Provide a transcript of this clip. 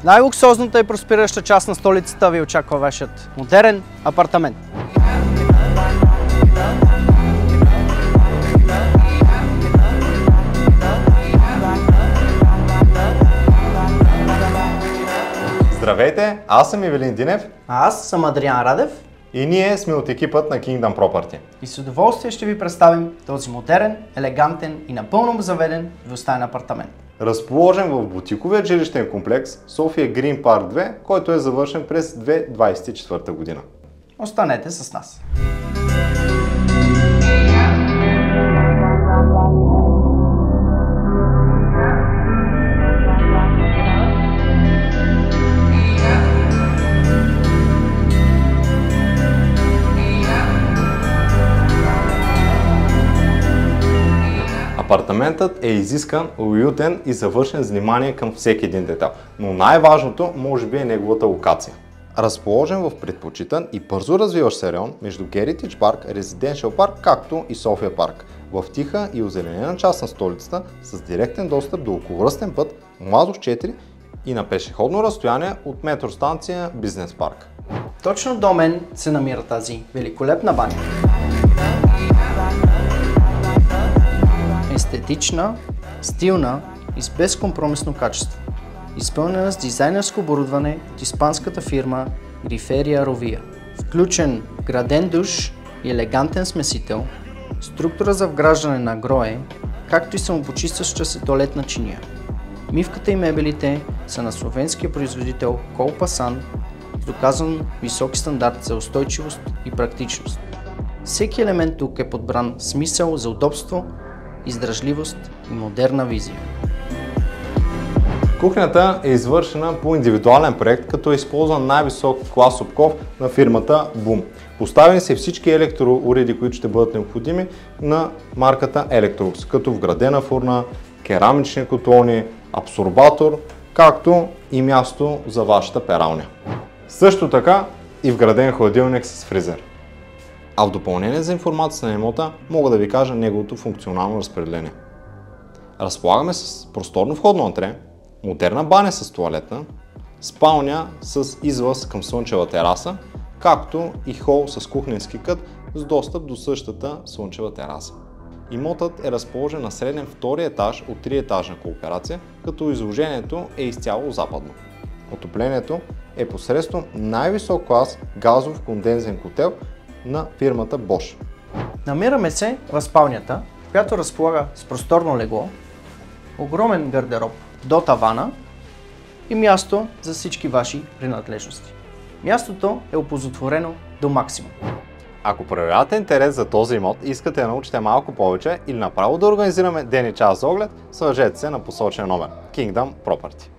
В най-луксозната и просперираща част на столицата ви очаква вашият модерен апартамент. Здравейте, аз съм Ивелин Динев. А аз съм Адриан Радев. И ние сме от екипът на Kingdom Property. И с удоволствие ще ви представим този модерен, елегантен и напълно обзаведен двустаен апартамент. Разположен в бутиковия жилищен комплекс София Green Park 2, който е завършен през 2024 година. Останете с нас! Апартаментът е изискан, уютен и завършен с внимание към всеки един детайл, но най-важното може би е неговата локация. Разположен в предпочитан и бързо развиващ се район между Heritage Park, Residential Park, както и София Парк, в тиха и озеленена част на столицата с директен достъп до околовръстен път, Младост 4 и на пешеходно разстояние от метростанция Бизнес парк. Точно до мен се намира тази великолепна баня. Естетична, стилна и с безкомпромисно качество. Изпълнена с дизайнерско оборудване от испанската фирма Гриферия Ровия. Включен граден душ и елегантен смесител, структура за вграждане на грое, както и самопочистваща се тоалетна чиния. Мивката и мебелите са на словенския производител Колпасан с доказан високи стандарт за устойчивост и практичност. Всеки елемент тук е подбран с мисъл за удобство, издръжливост и модерна визия. Кухнята е извършена по индивидуален проект, като е използван най-висок клас обков на фирмата Boom. Поставени са всички електроуреди, които ще бъдат необходими на марката Electrolux, като вградена фурна, керамични котлони, абсорбатор, както и място за вашата пералня. Също така и вграден хладилник с фризер. А в допълнение за информация на имота мога да ви кажа неговото функционално разпределение. Разполагаме с просторно входно антре, модерна баня с тоалетна, спалня с излаз към слънчева тераса, както и хол с кухненски кът с достъп до същата слънчева тераса. Имотът е разположен на среден втори етаж от 3-етажна кооперация, като изложението е изцяло западно. Отоплението е посредством най-висок клас газов кондензен котел на фирмата Bosch. Намираме се в спалнята, която разполага с просторно легло, огромен гардероб до тавана и място за всички ваши принадлежности. Мястото е оползотворено до максимум. Ако проявявате интерес за този имот и искате да научите малко повече или направо да организираме ден и час за оглед, свържете се на посочен номер Kingdom Property.